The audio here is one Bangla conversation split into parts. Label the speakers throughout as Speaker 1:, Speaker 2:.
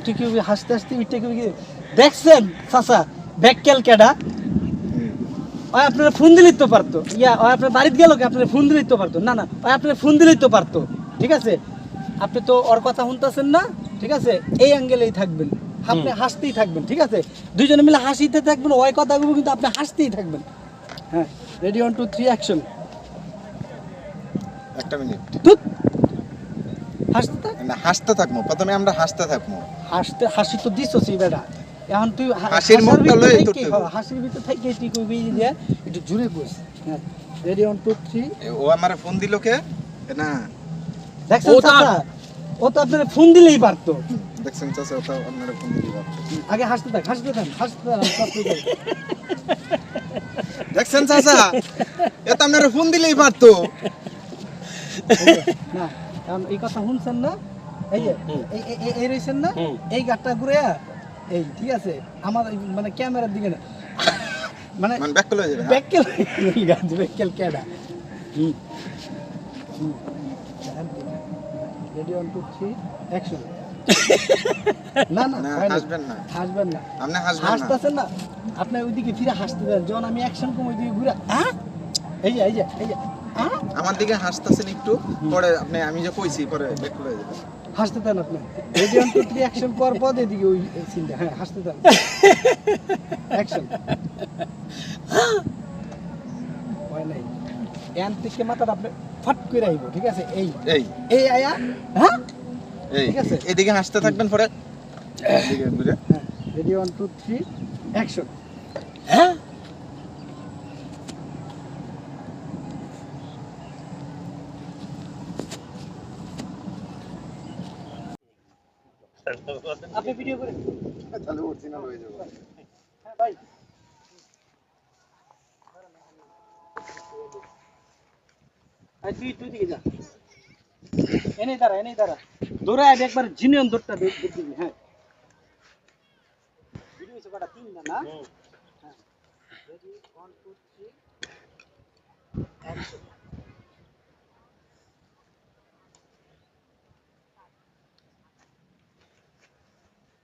Speaker 1: তুই কি হাসতে হাসতে দেখছেন চাচা ব্যাককেল কেডা ওই আপনারা ফোন দিলেই তো পারতো ওই আপনার বাড়িতে গেল কি আপনারা ফোন দিলেই তো পারতো না ওই আপনারা ফোন দিলেই তো পারতো ঠিক আছে আপনি তো ওর কথা শুনতেছেন না ঠিক আছে এই অ্যাঙ্গেলেই থাকবেন আপনি হাসতেই থাকবেন ঠিক আছে দুইজনে মিলে হাসিতে থাকবেন ওই কথাগুলো কিন্তু আপনি হাসতেই থাকবেন হ্যাঁ রেডি 1 2 3 অ্যাকশন
Speaker 2: একটা মিনিট
Speaker 1: হাসতে
Speaker 2: থাকবো প্রথমে আমরা হাসতে থাকবো
Speaker 1: হাসি তো দিছসই বেটা এখন তুই
Speaker 2: হাসির মুখটা লই তো
Speaker 1: হাসির ভিতর থেকে তুই কইবি যে একটু জোরে কইস হ্যাঁ রেডি 1 2 3
Speaker 2: ও আমারে ফোন দিল কে না
Speaker 1: দেখছেন চাচা ও তো আপনারে ফোন দিলেই পারতো
Speaker 2: দেখছেন চাচা ও তো আপনারে ফোন দিলেই পারতো
Speaker 1: আগে হাসতে থাক
Speaker 2: দেখছেন চাচা এ তো আপনারে ফোন দিলেই পারতো
Speaker 1: না কারণ এই কথা শুনছেন না এই যে এই রইছেন না এই গাটটা ঘুরে এই ঠিক আছে আমার মানে ক্যামেরার দিকে না মানে
Speaker 2: ব্যাককেল হয়ে যাবে
Speaker 1: ব্যাককেল কেডা রেডি 1 2 3 অ্যাকশন না
Speaker 2: হাসবেন না আপনি হাসবেন না
Speaker 1: হাসতেছেন না আপনি ওইদিকে ফিরে হাসতে দেন যখন আমি অ্যাকশন কম ওইদিকে ঘুরে এই যে
Speaker 2: আমার দিকে হাসতেছেন একটু পরে আপনি আমি যে কইছি পরে ব্যাককেল হয়ে যাবে
Speaker 1: হাসতে দেন আপনি রেডি 1 2 3 অ্যাকশন পর পর এদিকে ওই সিনটা হ্যাঁ হাসতে দেন অ্যাকশন হয় নাই এন থেকে মাথাটা আপনি ফট করে আইবো ঠিক আছে এই আয়া হ্যাঁ ঠিক আছে
Speaker 2: এদিকে হাসতে থাকবেন পরে এদিকে বুঝে
Speaker 1: হ্যাঁ রেডি 1 2 3 অ্যাকশন হ্যাঁ আপনি ভিডিও করেন
Speaker 2: তাহলে অরিজিনাল হয়ে যাবে
Speaker 1: হ্যাঁ ভাই তুই দিকে যা এনেই দাঁড়া দৌড়া একবার জিনিয়ন দৌড়টা দিবি হ্যাঁ ভিডিও হচ্ছে কটা 3 না হ্যাঁ রেডি 1 2 3 অ্যাকশন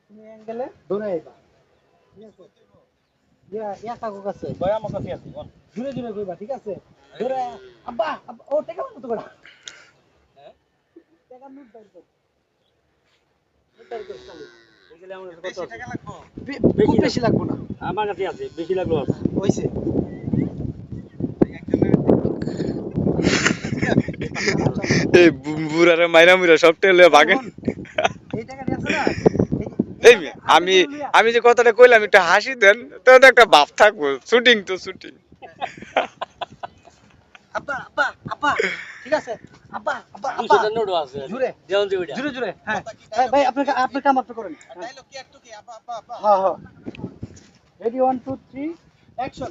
Speaker 1: তুমি অ্যাঙ্গেলে দৌড়া আইবা ইয়া কাকু কাছে ভাই আমার কাছে আছে জুরে কইবা ঠিক আছে দৌড়া আব্বা ও টাকা কত করে হ্যাঁ টাকা নোট বাইর কর চালু এগুলা আমার কত টাকা লাগবে বেশি লাগবে না আমার কাছে আছে বেশি লাগলো হইছে
Speaker 3: এই বুড়ারে মাইরা মুরা সব টেলে ভাগেন
Speaker 1: এই টাকা আছে না
Speaker 3: এই আমি যে কথাটা কইলাম একটু হাসি দেন তো একটা ভাব থাকবো শুটিং
Speaker 1: আপা ঠিক আছে আপা নোট আছে জুরে হ্যাঁ ভাই আপনি কাম আপনি করেন ডায়লগ কি একটু কি আপা হ্যাঁ রেডি 1 2 3 অ্যাকশন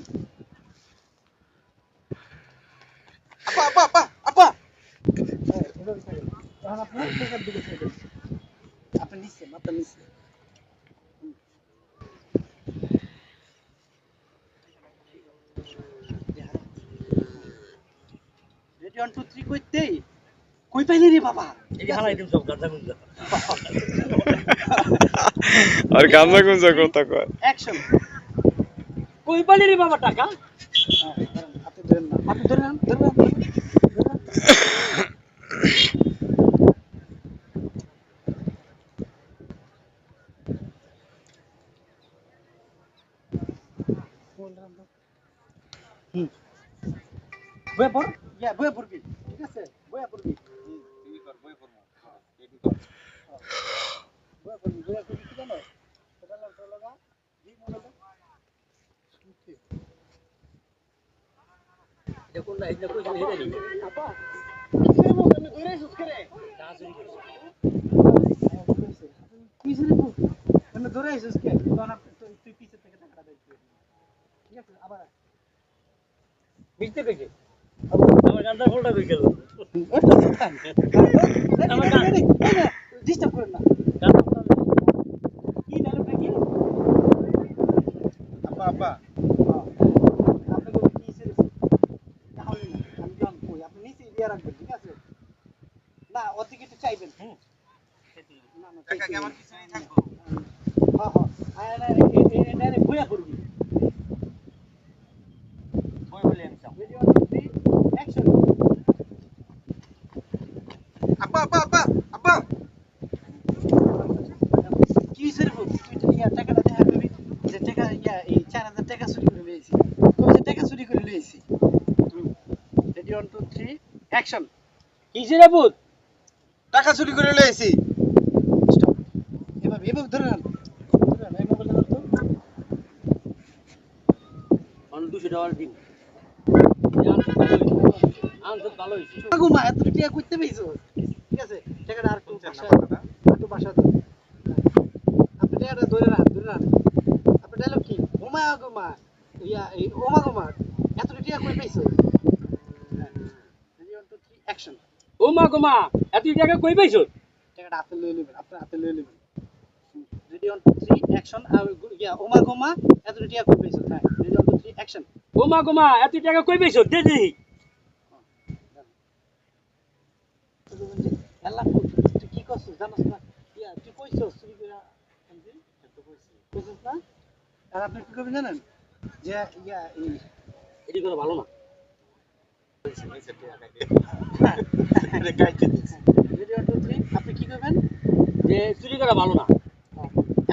Speaker 1: আপা এখন আপনি টেকার দিকে ছেড়ে দেন আপনি নিচে মাথা নিচে রেডি 1 2 3 কইতেই কই পাইলি রে বাবা এই হালাই দিম সব গাঁজা গুঞ্জা
Speaker 3: আর গাঁজা গুঞ্জা কথা কয়
Speaker 1: অ্যাকশন কই পাইলি রে বাবা টাকা আপনি ধরেন বয়া পড়বি ঠিক আছে বয়া পড়বি তুই কর বয়া পড়বো এডি কর বয়া পড়বি কি জানো সেটা লাগা জি মনে তো শুনতে এটা কোন না এটা কই জানি হেরে নি আপা কিসের মত আমি ধরে সুস করে না চুরি করছিস কিসের মত আমি ধরে সুস কে তুই পিছে থেকে টাকাটা দেই ঠিক আছে আবার মিথ্যে কইছে আমার গানটা ফোল্ডার হয়ে গেল আমার গান ডিস্টার্ব করেন না কি ডায়লগটা কি আপা আপনি কি সিরিয়াস তাহলে না আমি গান কই আপনি নিচে দিয়ে রাখবেন ঠিক আছে না অতি কিছু চাইবেন না না
Speaker 2: টাকা কি আমার কিছু নেই থাকবো
Speaker 1: হ্যাঁ হ্যাঁ এটা ভুয়া করবি
Speaker 4: বই বলে আমি চাও
Speaker 1: রেডি 1 2 3 অ্যাকশন
Speaker 2: আব্বা আব্বা আব্বা আব্বা
Speaker 1: কি স্যার তুই ইয়া টাকাটা দেখা করবি যে টাকা ইয়া এই 4000 টাকা চুরি করে লইছি কই যে টাকা চুরি করে লইছি রেডি 1 2 3 অ্যাকশন
Speaker 4: কিসের রে ভূত
Speaker 2: টাকা চুরি করে লইছি
Speaker 1: স্টপ এভাবে ধরে নেন এই মোবাইলটা ধর তো
Speaker 4: অন 200 টাকা দিন আনন্দ ভালো হইছে
Speaker 1: ঘুমা এত টাকা কইতে পাইছো ঠিক আছে টাকাটা আর একটু বাসা দাও আপনি টাকাটা ধরে রাখ আপনি ডায়লগ কি ঘুমা ঘুমা ইয়া এই ওমা ঘুমা এত টাকা কই পাইছো রেডি 1 2 3 অ্যাকশন
Speaker 4: ও মা গো মা এত টাকা কই পাইছো
Speaker 1: টাকাটা হাতে লয়ে নেবেন আপনার হাতে লয়ে নেবেন রেডি 1 2 3 অ্যাকশন আর ইয়া ওমা ঘুমা এত টাকা কই পাইছো হ্যাঁ রেডি 1 2 3 অ্যাকশন
Speaker 4: ও মা গো মা এত টাকা কই পাইছো দে দে
Speaker 1: আল্লাহ তুই কি করছিস জানোস না ইয়া তুই কইছস চুরি করে আনছি তো কইছস না আর আপনি কি করবেন জানেন যে ইয়া এই
Speaker 4: এটি করে ভালো না
Speaker 1: রেডি 1 2 3 আপনি কি করবেন
Speaker 4: যে চুরি করা ভালো না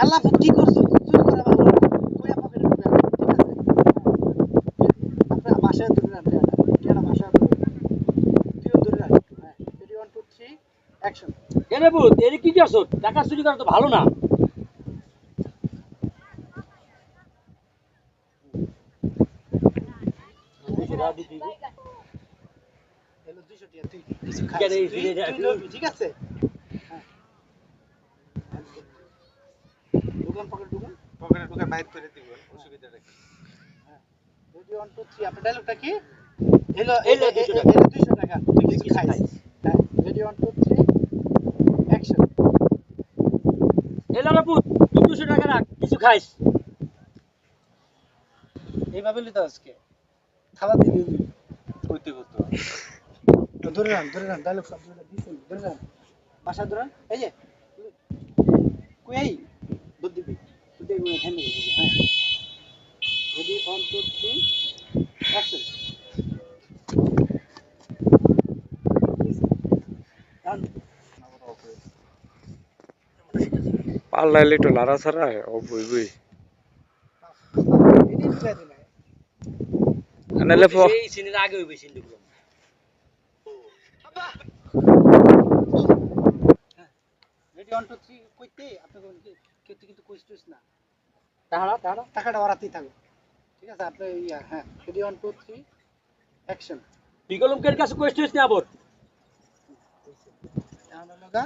Speaker 1: আল্লাহ কি করছিস চুরি করে ভালো না কইয়া পকেটে ঢুকে ঠিক আছে আপনি বাসায় ধরে রাখেন টিয়াটা বাসায় ধরে তুইও ধরে রাখ হ্যাঁ রেডি 1 2 3 অ্যাকশন
Speaker 4: এরে ভূত এর কি করছো টাকা চুরি করা তো ভালো না
Speaker 1: এলো 200 টাকা তুই কিছু খাস
Speaker 4: কেন এই
Speaker 1: তুই লবি, ঠিক আছে হ্যাঁ দোকান পকেট দোকান
Speaker 2: পকেটে ঢুকে বাইর করে দিব অসুবিধা নেই
Speaker 1: রেডি 1 2 3 আপনার ডায়লগটা কি এলো
Speaker 4: এলো 200 টাকা।
Speaker 1: 200 টাকা তুই কিছু খাইস হ্যাঁ রেডি 1 2 3 অ্যাকশন
Speaker 4: এলো রে ভূত তুই 200 টাকা রাখ কিছু খাইস
Speaker 1: এইভাবে লিতে আজকে খাবার দিয়ে দিবি
Speaker 2: কইতে কইতে
Speaker 1: ধরে রান ডায়লগ সব দিছেন ধরে রান বাসা ধরেন এই যে কই এই দুধ দিবি তুই দেখবি এখানে দিবি হ্যাঁ রেডি 1 2 3 অ্যাকশন রান
Speaker 3: পাল্লাইলে একটু লাড়া ছাড়া ও বই বই
Speaker 1: এডি ঢুকাই দিনা
Speaker 3: নাহলে
Speaker 4: এই সিনের আগে হইবে সিনগুলো
Speaker 1: রেডি 1 2 3 কইতে আপনি কিন্তু কইছিস না
Speaker 4: তাহারা
Speaker 1: টাকাটা ওরাতেই থাকো ঠিক আছে আপনি ইয়া হ্যাঁ রেডি 1 2 3 অ্যাকশন
Speaker 4: বিকলমকের কাছে কোয়েশ্চেন না আবার
Speaker 1: এখন লগা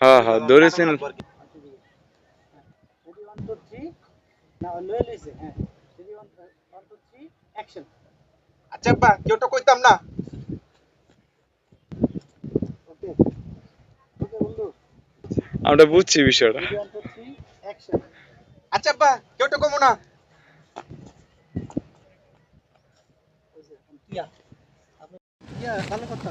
Speaker 3: হ্যাঁ হ্যাঁ ধরেছেন
Speaker 1: রেডি 1 2 3 না লয়ে লইছে হ্যাঁ রেডি 1 2 3 অ্যাকশন
Speaker 2: আচ্ছা আব্বা কেউটা কইতাম না
Speaker 1: ওকে ওকে বন্ধু
Speaker 3: আমরা বুঝছি বিষয়টা
Speaker 1: রেডি 1 2 3 অ্যাকশন
Speaker 2: আচ্ছা আব্বা কেউটা কমো না
Speaker 1: ইয়া আপনি ইয়া ভালো কথা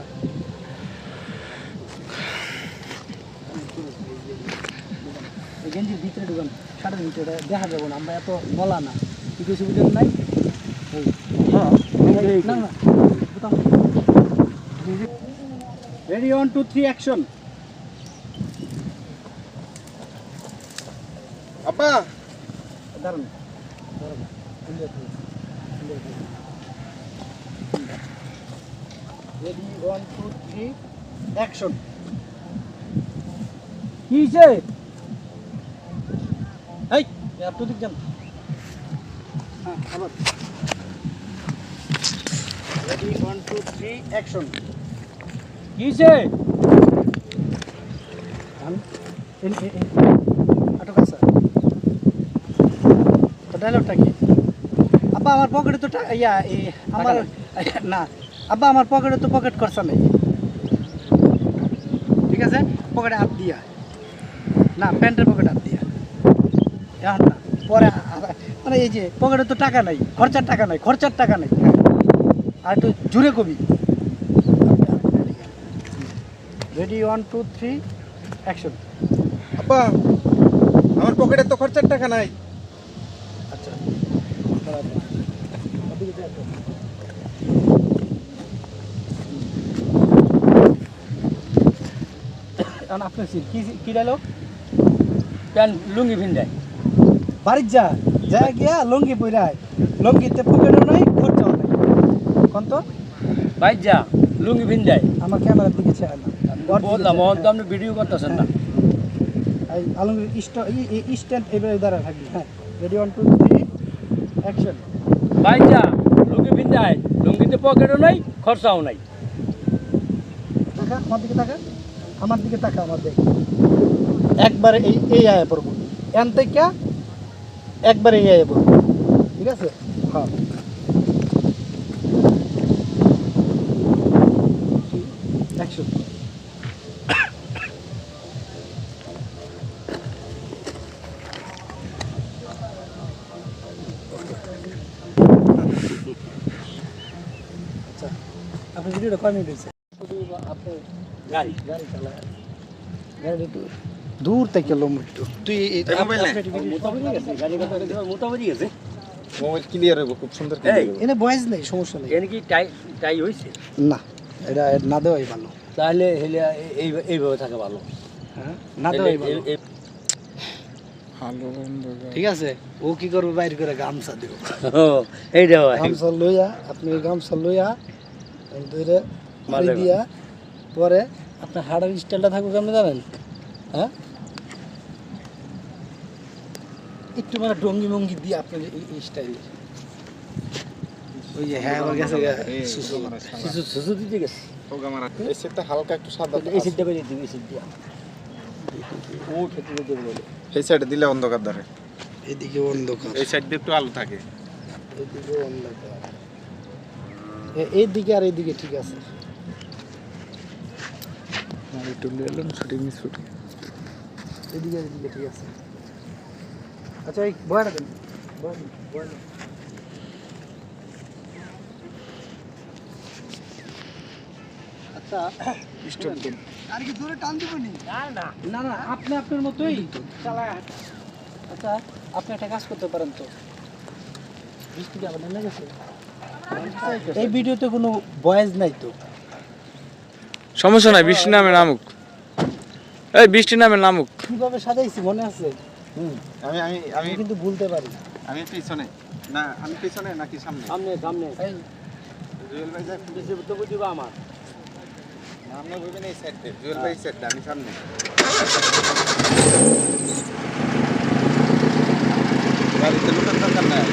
Speaker 1: এই গেঞ্জির ভিতরে ঢুকান সাড়ে ভিতরে দেখা যাবো না আমরা এত বলা না কি কিছু বুঝেন নাই না না রেডি 1 2 3 অ্যাকশন
Speaker 2: আব্বা
Speaker 1: দাঁড়ান রেডি 1 2 3 অ্যাকশন কি হইছে এই আপনি দিক যান হ্যাঁ আবার রেডি 1 2 3 অ্যাকশন কি হইছে আটক আছে তো ডায়লগটা কি আব্বা আমার পকেটে তো ইয়া আমার না আব্বা আমার পকেটে তো পকেট খরচা নেই ঠিক আছে পকেটে হাত দিয়া না প্যান্টের পকেটে হাত দিয়া এখন না পরে মানে এই যে পকেটে তো টাকা নাই খরচার টাকা নাই আর একটু জুড়ে কবি। Ready 1 2 3 action.
Speaker 2: আব্বা আমার পকেটে তো খরচার টাকা নাই।
Speaker 1: আচ্ছা এখন আপনার সিন কি ডায়লগ?
Speaker 4: প্যান্ট লুঙ্গি ভিন্দায়
Speaker 1: বাড়ির যা গিয়া লঙ্গি পইরায়, লঙ্গিতে পকেটও নাই খরচাও নাই। কোন তো
Speaker 4: বাইর যা লুঙ্গি ভিন্দায়
Speaker 1: আমার ক্যামেরার দিকে চায় না,
Speaker 4: বললাম অন তো আপনি ভিডিও করতেছেন না।
Speaker 1: আলমগীর স্ট্যান্ড এবারে দাঁড়া থাকবি। হ্যাঁ রেডি 1 2 3 অ্যাকশন।
Speaker 4: বাইর যা লুঙ্গি ভিন্দায়, লুঙ্গিতে পকেটও নাই খরচাও নাই।
Speaker 1: টাকা আমার দিকে টাকা, আমার দিকে টাকা, আমার দেখ একবারে এই আয়া পড়বো এন থেকে, একবারে এই আয়া পড়বো, ঠিক আছে? হ্যাঁ অ্যাকশন। আচ্ছা আপনি ভিডিওটা কয় মিনিট হয়েছে? আপনি
Speaker 4: গাড়ি
Speaker 1: গাড়ি চালায়, গাড়ি একটু দূর থেকে লোম একটু তুই
Speaker 2: মোবাইল নাই?
Speaker 4: মোটামুটি গেছে গাড়ি কথা মোটামুটি গেছে।
Speaker 2: মোবাইল ক্লিয়ার হবে, খুব সুন্দর
Speaker 4: এই
Speaker 2: ক্লিয়ার হবে।
Speaker 1: এনে বয়স নেই, সমস্যা নেই।
Speaker 4: এখানে কি টাই হয়েছে?
Speaker 1: না এটা না দেওয়াই ভালো।
Speaker 4: তাহলে হেলে এইভাবে থাকা ভালো।
Speaker 1: হ্যাঁ না দেওয়াই ভালো। ঠিক আছে, ও কি করবে বাইর করে গামছা দিব,
Speaker 4: এইটা হয়।
Speaker 1: গামছা লইয়া আপনি গামছা লইয়া ধরে
Speaker 4: মারলে
Speaker 1: দিয়া পরে আপনার হাড়ের স্টাইলটা থাকবে কেমন জানেন? হ্যাঁ একটু মানে ডঙ্গি মঙ্গি দিয়ে আপনার এই স্টাইলে ওই যে হ্যাঁ আমার কাছে
Speaker 4: সুসু দিতে গেছে।
Speaker 2: এই সেটটা হালকা একটু সাদা,
Speaker 4: এই সিটটা বেরিয়ে দিবি, এই সিট দিয়া ও খেতে দিতে বলে।
Speaker 2: এই সাইডে দিলে অন্ধকার ধরে,
Speaker 1: এদিকে অন্ধকার,
Speaker 2: এই সাইড দিয়ে একটু আলো থাকে।
Speaker 1: এদিকে অন্ধকার, এইদিকে আর এইদিকে ঠিক আছে।
Speaker 2: আর একটু নিলাম শুটিং শুটিং।
Speaker 1: এদিকে আর এদিকে ঠিক আছে। আচ্ছা এই বয়াটা দেন, বয়াটা। আচ্ছা
Speaker 2: স্টপ দিন।
Speaker 1: আর কি জোরে টান দিবনি?
Speaker 4: না না
Speaker 1: না না আপনি আপনার মতোই চালায়। আচ্ছা আপনি একটা কাজ করতে পারেন তো, বৃষ্টিটা আবার নেমে গেছে, এই ভিডিওতে কোনো ভয়েস নাই তো।
Speaker 3: সমস্যা নাই, বৃষ্টি নামে নামুক, এই বৃষ্টি নামে নামুক।
Speaker 1: কিভাবে সাজাইছি মনে আছে?
Speaker 2: আমি আমি আমি
Speaker 1: আমি কিন্তু ভুলতে পারি।
Speaker 2: আমি পিছনে না, আমি পিছনে নাকি সামনে?
Speaker 4: সামনে সামনে
Speaker 1: এই
Speaker 2: জুয়েল ভাই যা
Speaker 4: বেশি তো বুঝিবা আমার।
Speaker 2: আমরা বলবেন এই সাইড দিয়ে, জুয়েল ভাই সাইড আমি সামনে। গাড়িতে লোকের দরকার নাই।